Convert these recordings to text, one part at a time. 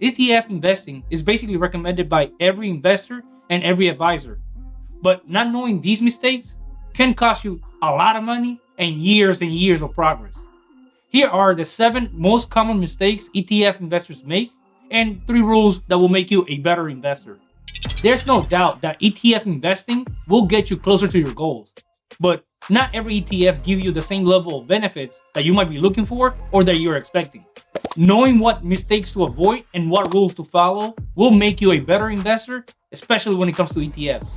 ETF investing is basically recommended by every investor and every advisor. But not knowing these mistakes can cost you a lot of money and years of progress. Here are the 7 most common mistakes ETF investors make and 3 rules that will make you a better investor. There's no doubt that ETF investing will get you closer to your goals, but not every ETF gives you the same level of benefits that you might be looking for or that you're expecting. Knowing what mistakes to avoid and what rules to follow will make you a better investor, especially when it comes to ETFs.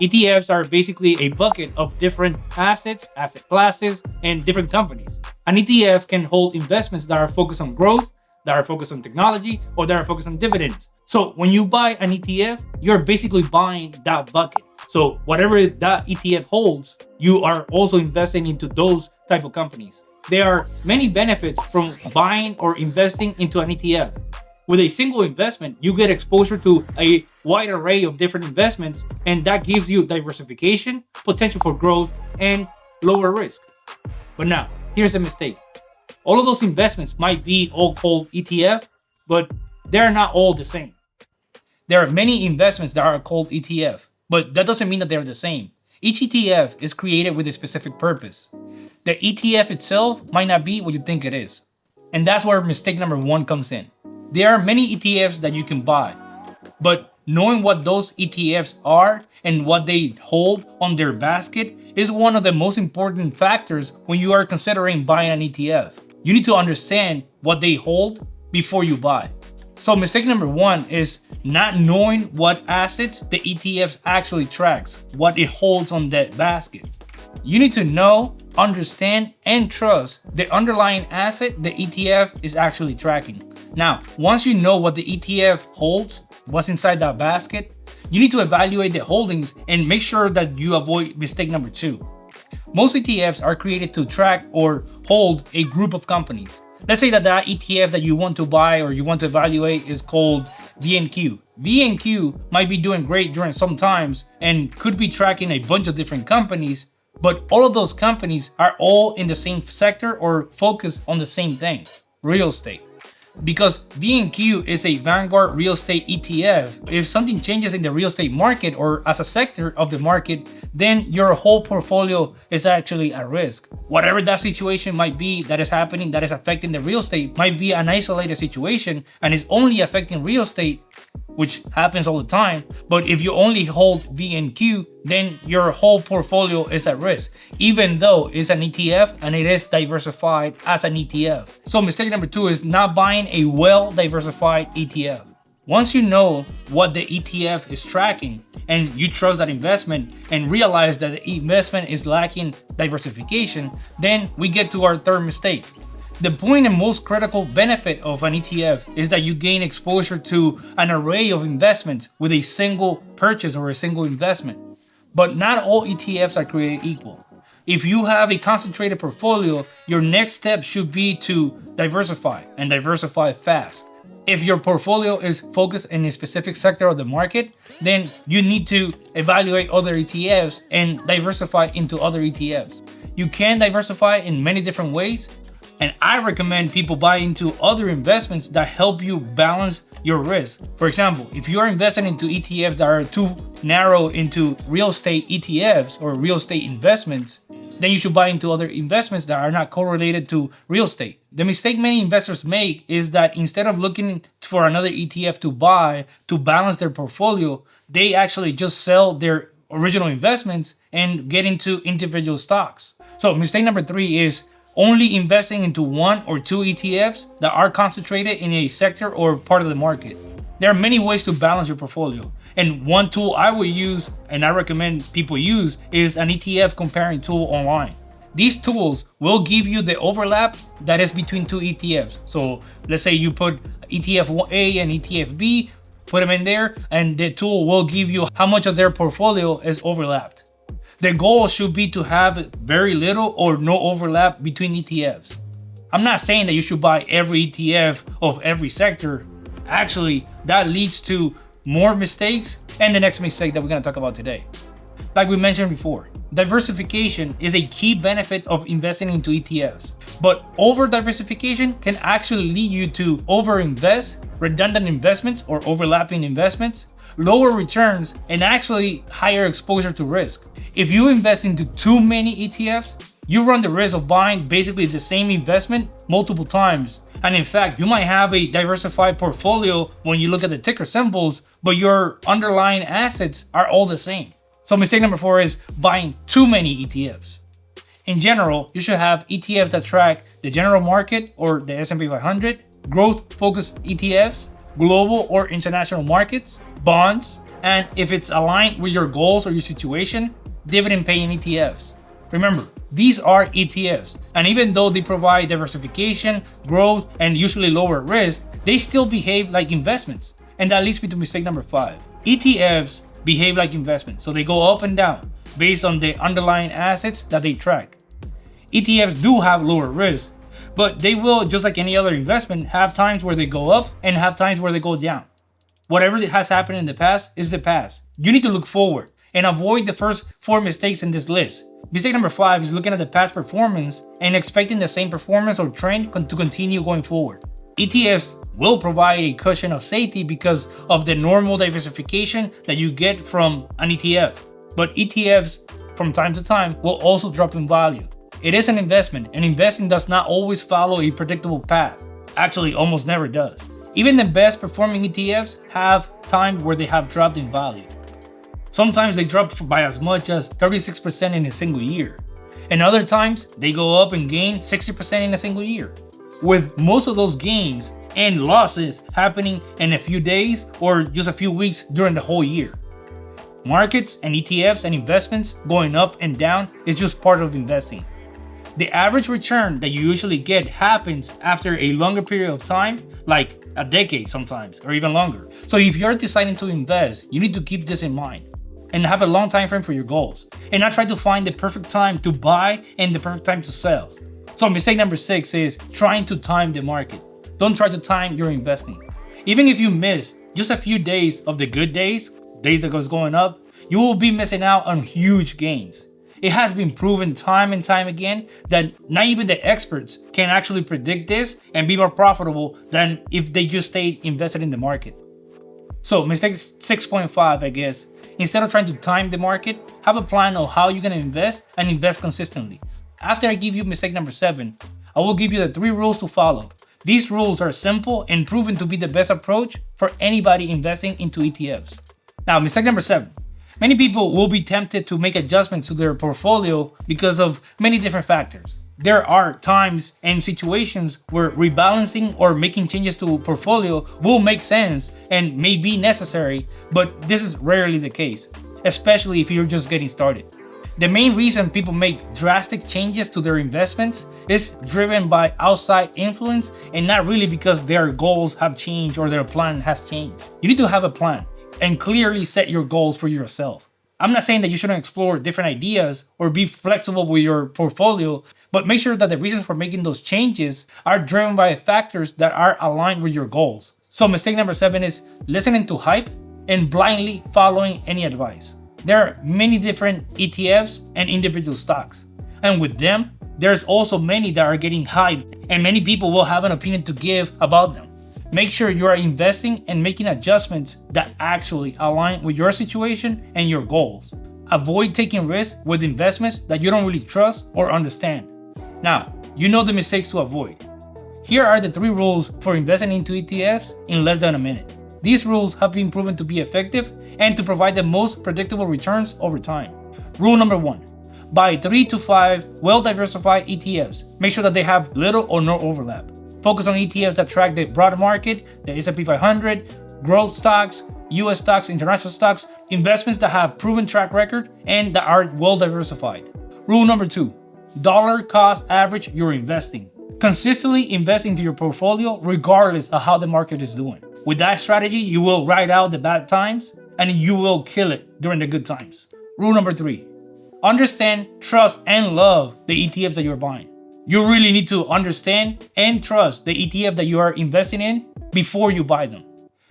ETFs are basically a bucket of different assets, asset classes, and different companies. An ETF can hold investments that are focused on growth, that are focused on technology, or that are focused on dividends. So when you buy an ETF, you're basically buying that bucket. So whatever that ETF holds, you are also investing into those type of companies. There are many benefits from buying or investing into an ETF. With a single investment, you get exposure to a wide array of different investments, and that gives you diversification, potential for growth, and lower risk. But now, here's the mistake. All of those investments might be all called ETF, but they're not all the same. There are many investments that are called ETF, but that doesn't mean that they're the same. Each ETF is created with a specific purpose. The ETF itself might not be what you think it is. And that's where mistake number 1 comes in. There are many ETFs that you can buy, but knowing what those ETFs are and what they hold on their basket is one of the most important factors when you are considering buying an ETF. You need to understand what they hold before you buy. So mistake number 1 is not knowing what assets the ETF actually tracks, what it holds on that basket. You need to know, understand, and trust the underlying asset the ETF is actually tracking. Now, once you know what the ETF holds, what's inside that basket, you need to evaluate the holdings and make sure that you avoid mistake number 2. Most ETFs are created to track or hold a group of companies. Let's say that ETF that you want to buy or you want to evaluate is called VNQ. VNQ might be doing great during some times and could be tracking a bunch of different companies, but all of those companies are all in the same sector or focus on the same thing, real estate. Because VNQ is a Vanguard real estate ETF, if something changes in the real estate market or as a sector of the market, then your whole portfolio is actually at risk. Whatever that situation might be that is happening, that is affecting the real estate, might be an isolated situation and is only affecting real estate, which happens all the time. But if you only hold VNQ, then your whole portfolio is at risk, even though it's an ETF and it is diversified as an ETF. So mistake number 2 is not buying a well-diversified ETF. Once you know what the ETF is tracking and you trust that investment and realize that the investment is lacking diversification, then we get to our 3rd mistake. The point and most critical benefit of an ETF is that you gain exposure to an array of investments with a single purchase or a single investment. But not all ETFs are created equal. If you have a concentrated portfolio, your next step should be to diversify and diversify fast. If your portfolio is focused in a specific sector of the market, then you need to evaluate other ETFs and diversify into other ETFs. You can diversify in many different ways, and I recommend people buy into other investments that help you balance your risk. For example, if you are investing into ETFs that are too narrow into real estate ETFs or real estate investments, then you should buy into other investments that are not correlated to real estate. The mistake many investors make is that instead of looking for another ETF to buy to balance their portfolio, they actually just sell their original investments and get into individual stocks. So mistake number 3 is only investing into 1 or 2 ETFs that are concentrated in a sector or part of the market. There are many ways to balance your portfolio. And one tool I would use and I recommend people use is an ETF comparing tool online. These tools will give you the overlap that is between 2 ETFs. So let's say you put ETF A and ETF B, put them in there, and the tool will give you how much of their portfolio is overlapped. The goal should be to have very little or no overlap between ETFs. I'm not saying that you should buy every ETF of every sector. Actually, that leads to more mistakes and the next mistake that we're going to talk about today. Like we mentioned before, Diversification is a key benefit of investing into ETFs, but over-diversification can actually lead you to overinvest, redundant investments or overlapping investments, lower returns, and actually higher exposure to risk. If you invest into too many ETFs, you run the risk of buying basically the same investment multiple times. And in fact, you might have a diversified portfolio when you look at the ticker symbols, but your underlying assets are all the same. So mistake number 4 is buying too many ETFs. In general, you should have ETFs that track the general market or the S&P 500, growth-focused ETFs, global or international markets, bonds, and if it's aligned with your goals or your situation, dividend-paying ETFs. Remember, these are ETFs, and even though they provide diversification, growth, and usually lower risk, they still behave like investments. And that leads me to mistake number 5. ETFs behave like investments, so they go up and down based on the underlying assets that they track. ETFs do have lower risk, but they will, just like any other investment, have times where they go up and have times where they go down. Whatever has happened in the past is the past. You need to look forward and avoid the first 4 mistakes in this list. Mistake number 5 is looking at the past performance and expecting the same performance or trend to continue going forward. ETFs will provide a cushion of safety because of the normal diversification that you get from an ETF. But ETFs, from time to time, will also drop in value. It is an investment, and investing does not always follow a predictable path. Actually, almost never does. Even the best performing ETFs have times where they have dropped in value. Sometimes they drop by as much as 36% in a single year. And other times, they go up and gain 60% in a single year, with most of those gains and losses happening in a few days or just a few weeks during the whole year. Markets and ETFs and investments going up and down is just part of investing. The average return that you usually get happens after a longer period of time, like a decade sometimes, or even longer. So if you're deciding to invest, you need to keep this in mind and have a long time frame for your goals, and not try to find the perfect time to buy and the perfect time to sell. So mistake number 6 is trying to time the market. Don't try to time your investing. Even if you miss just a few days of the good days that goes going up, you will be missing out on huge gains. It has been proven time and time again that not even the experts can actually predict this and be more profitable than if they just stayed invested in the market. So mistake 6.5, I guess, instead of trying to time the market, have a plan on how you're going to invest and invest consistently. After I give you mistake number 7, I will give you the 3 rules to follow. These rules are simple and proven to be the best approach for anybody investing into ETFs. Now, mistake number 7. Many people will be tempted to make adjustments to their portfolio because of many different factors. There are times and situations where rebalancing or making changes to a portfolio will make sense and may be necessary, but this is rarely the case, especially if you're just getting started. The main reason people make drastic changes to their investments is driven by outside influence and not really because their goals have changed or their plan has changed. You need to have a plan and clearly set your goals for yourself. I'm not saying that you shouldn't explore different ideas or be flexible with your portfolio, but make sure that the reasons for making those changes are driven by factors that are aligned with your goals. So mistake number 7 is listening to hype and blindly following any advice. There are many different ETFs and individual stocks, and with them, there's also many that are getting hyped, and many people will have an opinion to give about them. Make sure you are investing and making adjustments that actually align with your situation and your goals. Avoid taking risks with investments that you don't really trust or understand. Now, you know the mistakes to avoid. Here are the 3 rules for investing into ETFs in less than a minute. These rules have been proven to be effective and to provide the most predictable returns over time. Rule number 1. Buy 3 to 5 well-diversified ETFs. Make sure that they have little or no overlap. Focus on ETFs that track the broad market, the S&P 500, growth stocks, US stocks, international stocks, investments that have proven track record and that are well-diversified. Rule number 2. Dollar cost average your investing. Consistently invest into your portfolio regardless of how the market is doing. With that strategy, you will ride out the bad times and you will kill it during the good times. Rule number 3. Understand, trust, and love the ETFs that you're buying. You really need to understand and trust the ETF that you are investing in before you buy them.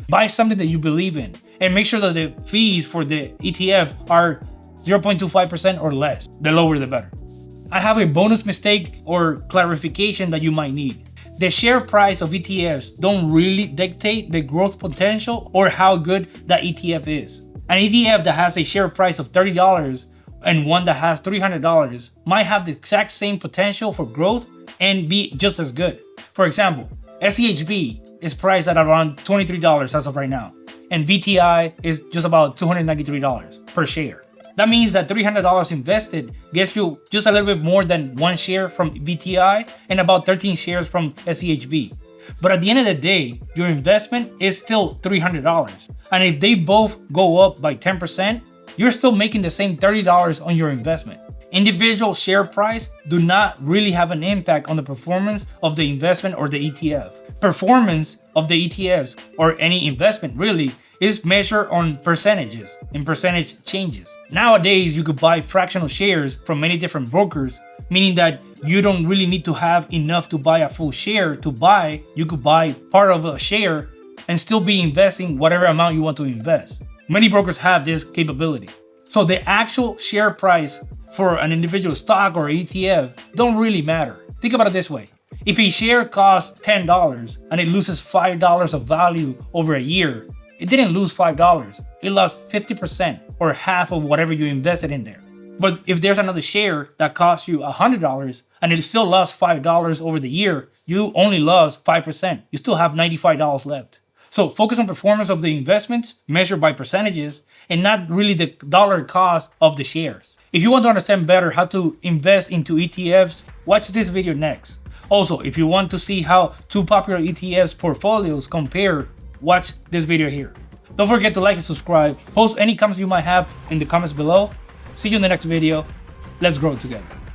Buy something that you believe in and make sure that the fees for the ETF are 0.25% or less. The lower the better. I have a bonus mistake or clarification that you might need. The share price of ETFs don't really dictate the growth potential or how good that ETF is. An ETF that has a share price of $30 and one that has $300 might have the exact same potential for growth and be just as good. For example, SEHB is priced at around $23 as of right now, and VTI is just about $293 per share. That means that $300 invested gets you just a little bit more than one share from VTI and about 13 shares from SEHB. But at the end of the day, your investment is still $300. And if they both go up by 10%, you're still making the same $30 on your investment. Individual share price do not really have an impact on the performance of the investment or the ETF. Performance of the ETFs or any investment really is measured on percentages and percentage changes. Nowadays, you could buy fractional shares from many different brokers, meaning that you don't really need to have enough to buy a full share to buy. You could buy part of a share and still be investing whatever amount you want to invest. Many brokers have this capability. So the actual share price for an individual stock or ETF don't really matter. Think about it this way. If a share costs $10 and it loses $5 of value over a year, it didn't lose $5. It lost 50% or half of whatever you invested in there. But if there's another share that costs you $100 and it still lost $5 over the year, you only lost 5%. You still have $95 left. So focus on performance of the investments measured by percentages and not really the dollar cost of the shares. If you want to understand better how to invest into ETFs, watch this video next. Also, if you want to see how two popular ETFs portfolios compare, watch this video here. Don't forget to like and subscribe. Post any comments you might have in the comments below. See you in the next video. Let's grow together.